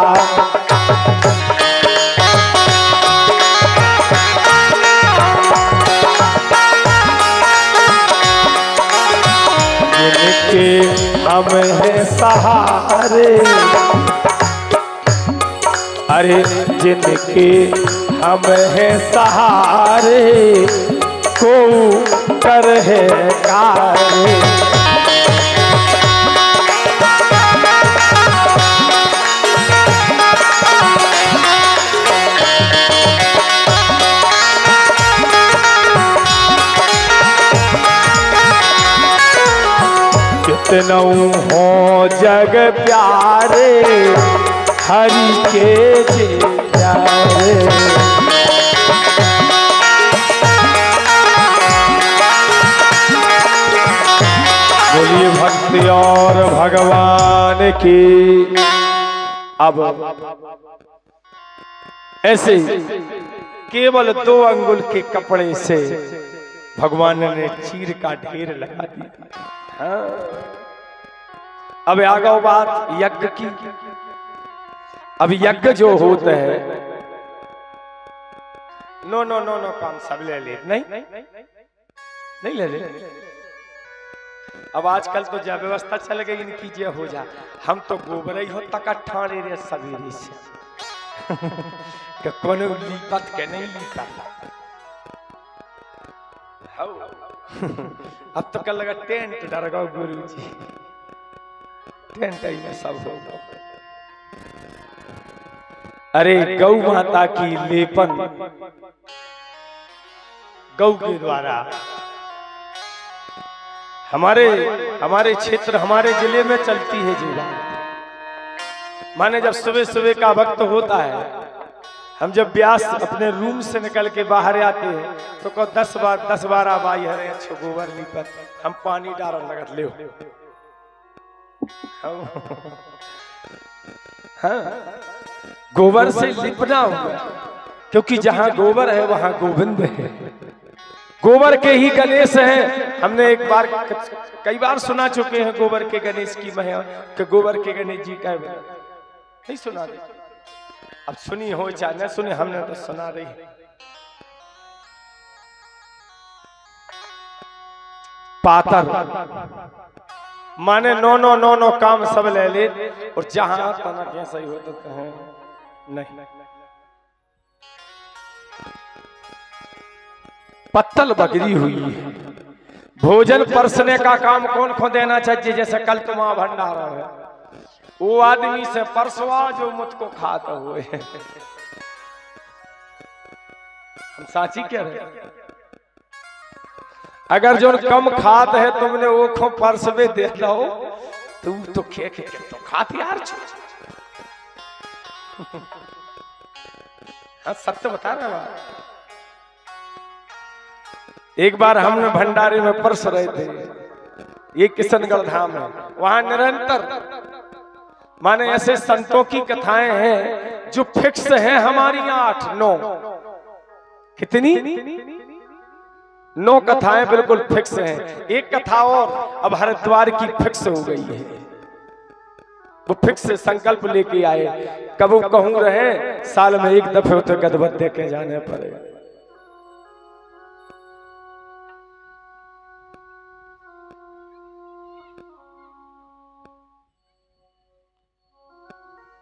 जिनके हम हैं सहारे, अरे जिनके हम हैं सहारे को कर है कार्य। कितनौ हो जग प्यारे हरि के जे प्यारे, बोलिए भक्ति और भगवान की। अब ऐसे केवल 2 अंगुल के कपड़े से भगवान ने चीर का ढेर लगा दिया। हाँ। अब आ गई बात यज्ञ की। अब यज्ञ जो होता है नो नो नो नो काम सब ले ले, नहीं ले ले। अब आजकल तो जब व्यवस्था चल गई इनकी जे हो जा, हम तो गोबर ही हो तक ठाणे रे सवेरे से कि कोनो लीपत के नहीं लीपता। अब तो कल लगा टेंट डर गो गुरु जी, टेंट ही में सब हो गया। अरे गौ माता की लेपन गौ के द्वारा हमारे क्षेत्र हमारे जिले में चलती है जी बात। माने जब सुबह सुबह का वक्त होता है, हम जब ब्यास अपने रूम से निकल के बाहर आते हैं तो को 10-12 बाई हरे अच्छे गोबर लीपत हम पानी डाल लगत ले। हाँ, गोबर से लिपना होगा क्योंकि जहां गोबर है वहां गोविंद है। गोबर के ही गणेश हैं। हमने एक बार कई बार सुना चुके हैं गोबर के गणेश की महिमा कि गोबर के गणेश जी का नहीं सुना दे। अब सुनी हो चाहे न सुने, हमने तो सुना रही। पातर माने नो काम सब ले ले और जहां तनक ऐसा ही होता तो है नहीं। पत्तल बगरी हुई है। भोजन परसने का काम कौन को देना चाहिए? जैसे कल तुम्हारा भंडारा है, वो आदमी से परसवा जो मुझको खाते हुए। हम साची कह रहे, अगर जो कम खात है तुमने वो खो परसवे दे लो तुम तो खे तो खात यार। हाँ सत्य बता रहा। एक बार हमने भंडारे में परस रहे थे, ये किशनगढ़ धाम है, वहां निरंतर माने ऐसे संतों की कथाएं हैं जो फिक्स हैं। हमारी 8-9 कितनी 9 कथाएं बिल्कुल फिक्स हैं। एक कथा और अब हरिद्वार की फिक्स हो गई है। वो फिक्स से संकल्प लेके आए, कब वो कहूं रहे साल में 1 दफे तो गदबद देके जाने पड़ेगा।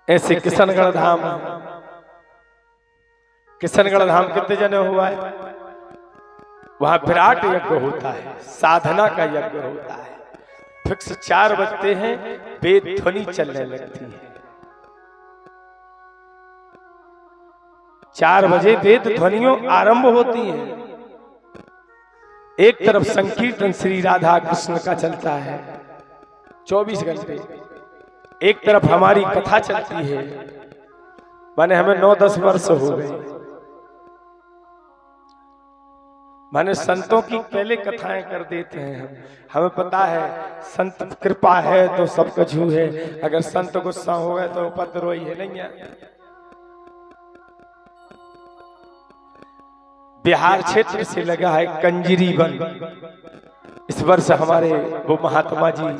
ऐसे किशनगढ़ धाम, किशनगढ़ धाम कितने जने हुआ है? वहां विराट यज्ञ होता है, साधना का यज्ञ होता है। फिक्स 4 बजते हैं, वेद ध्वनि चलने लगती है। 4 बजे वेद ध्वनियों आरंभ होती हैं। एक तरफ संकीर्तन श्री राधा कृष्ण का चलता है 24 घंटे, एक तरफ हमारी कथा चलती है। माने हमें 9-10 वर्ष हो गए, माने संतों की पहले कथाएं कर देते हैं। हमें पता है संत कृपा है तो सब कछु है, अगर संत गुस्सा हो गए तो उपद्रव है नहीं है। बिहार क्षेत्र से लगा है कंजरी वन। इस वर्ष हमारे वो महात्मा जी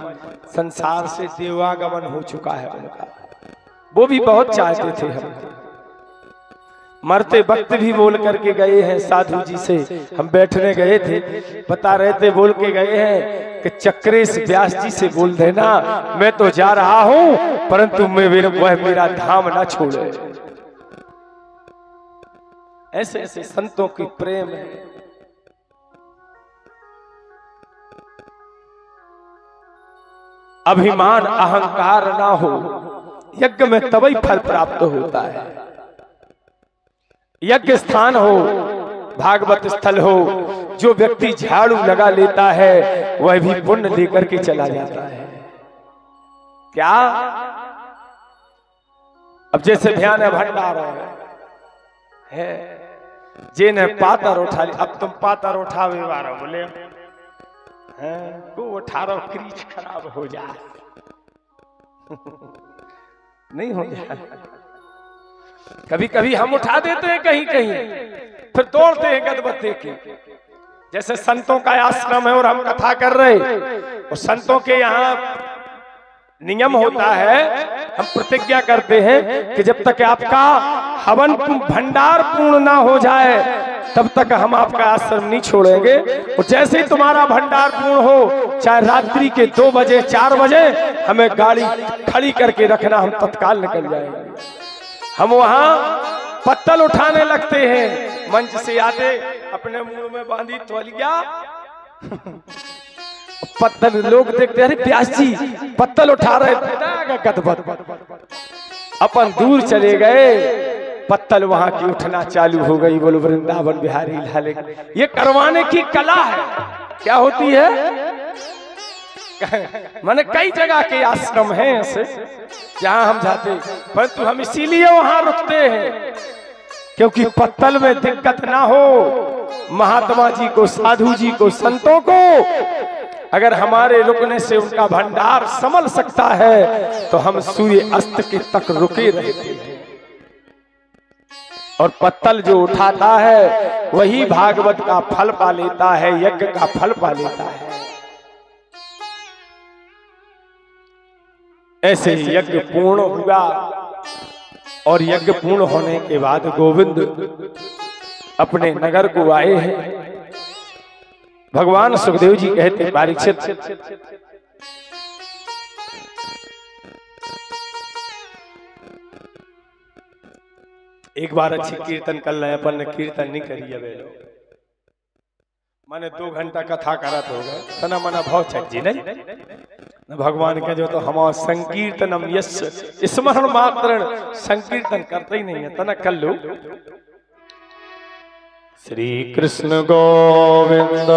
संसार से देवागमन हो चुका है उनका। वो भी बहुत चाहते थे, हम मरते वक्त भी बोल करके गए हैं। साधु जी से हम बैठने गए थे, बता रहे थे, बोल के गए हैं कि चक्रेश व्यास जी से बोल देना मैं तो जा रहा हूं परंतु वह मेरा धाम ना छोड़े। ऐसे ऐसे संतों की प्रेम है। अभिमान अहंकार ना हो, यज्ञ में तभी फल प्राप्त होता है। यज्ञ स्थान हो, भागवत स्थल हो, जो व्यक्ति झाड़ू लगा लेता है वह भी पुण्य लेकर के चला जाता है। क्या अब जैसे ध्यान है भंडार है, जिन पातर उठा ली, अब तुम पातर उठावे वाला बोले को उठारो क्रीच खराब हो जाए नहीं हो जाए। कभी कभी हम उठा देते हैं कहीं कहीं, फिर तोड़ते हैं गदबद के। जैसे संतों का आश्रम है और हम कथा कर रहे, और संतों के यहाँ नियम होता है, हम प्रतिज्ञा करते हैं कि जब तक आपका हवन भंडार पूर्ण ना हो जाए तब तक हम आपका आश्रम नहीं छोड़ेंगे। और जैसे ही तुम्हारा भंडार पूर्ण हो, चाहे रात्रि के 2 बजे 4 बजे, हमें गाड़ी खड़ी करके रखना, हम तत्काल निकल जाएंगे। हम वहां पत्तल उठाने लगते हैं, मंच से आते अपने मुंह में बांधी तौलिया पत्तल, लोग देखते अरे व्यास जी पत्तल उठा रहे थे, अपन दूर चले गए, पत्तल वहां की उठना चालू हो गई। बोलो वृंदावन बिहारी लाल। ये करवाने की कला है। क्या होती है? माने कई जगह के आश्रम हैं ऐसे जहां हम जाते, परंतु हम इसीलिए वहां रुकते हैं क्योंकि पत्तल में दिक्कत ना हो। महात्मा जी को, साधु जी को, संतों को अगर हमारे रुकने से उनका भंडार संभल सकता है तो हम सूर्य अस्त के तक रुके रहते हैं। और पत्तल जो उठाता है वही भागवत का फल पा लेता है, यज्ञ का फल पा लेता है। ऐसे यज्ञ पूर्ण हुआ, और यज्ञ पूर्ण होने के बाद गोविंद अपने नगर को आए हैं। भगवान सुखदेव जी कहते परीक्षित, एक बार अच्छी कीर्तन कर रहे, अपन ने कीर्तन नहीं करी है बेलो, माने 2 घंटा कथा करत हो गए, तना मना भाव छक जी नहीं भगवान के जो तो हमारा संकीर्तनम यश स्मरण मात्र, संकीर्तन करते ही नहीं है, तना कर लो। श्री कृष्ण गोविंद